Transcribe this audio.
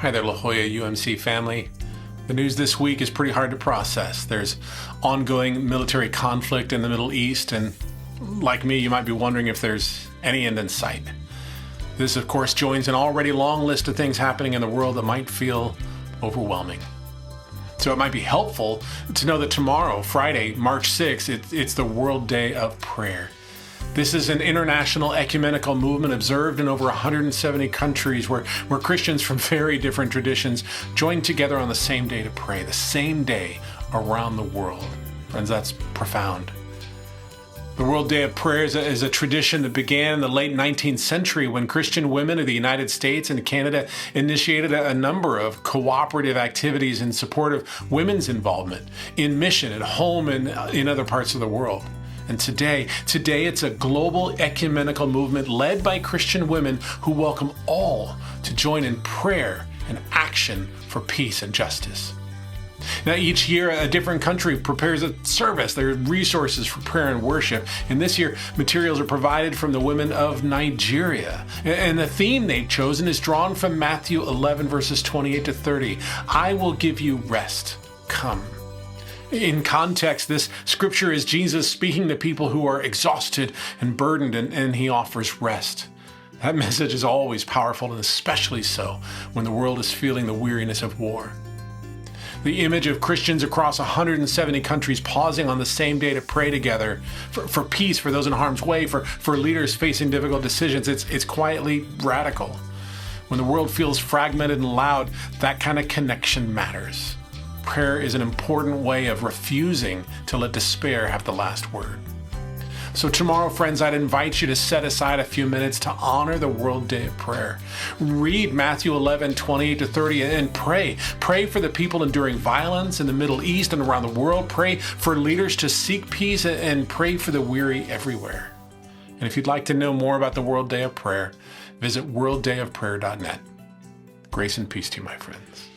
Hi there, La Jolla UMC family. The news this week is pretty hard to process. There's ongoing military conflict in the Middle East, and like me, you might be wondering if there's any end in sight. This, of course, joins an already long list of things happening in the world that might feel overwhelming. So it might be helpful to know that tomorrow, Friday, March 6th, it's the World Day of Prayer. This is an international ecumenical movement observed in over 170 countries where Christians from very different traditions join together on the same day to pray, the same day around the world. Friends, that's profound. The World Day of Prayer is a tradition that began in the late 19th century when Christian women of the United States and Canada initiated a number of cooperative activities in support of women's involvement in mission at home and in other parts of the world. And today it's a global ecumenical movement led by Christian women who welcome all to join in prayer and action for peace and justice. Now, each year, a different country prepares a service. There are resources for prayer and worship. And this year, materials are provided from the women of Nigeria. And the theme they've chosen is drawn from Matthew 11, verses 28 to 30. I will give you rest. Come. In context, this scripture is Jesus speaking to people who are exhausted and burdened, and he offers rest. That message is always powerful, and especially so when the world is feeling the weariness of war. The image of Christians across 170 countries pausing on the same day to pray together for peace, for those in harm's way, for leaders facing difficult decisions, it's quietly radical. When the world feels fragmented and loud, that kind of connection matters. Prayer is an important way of refusing to let despair have the last word. So tomorrow, friends, I'd invite you to set aside a few minutes to honor the World Day of Prayer. Read Matthew 11, 28 to 30 and pray. Pray for the people enduring violence in the Middle East and around the world. Pray for leaders to seek peace and pray for the weary everywhere. And if you'd like to know more about the World Day of Prayer, visit worlddayofprayer.net. Grace and peace to you, my friends.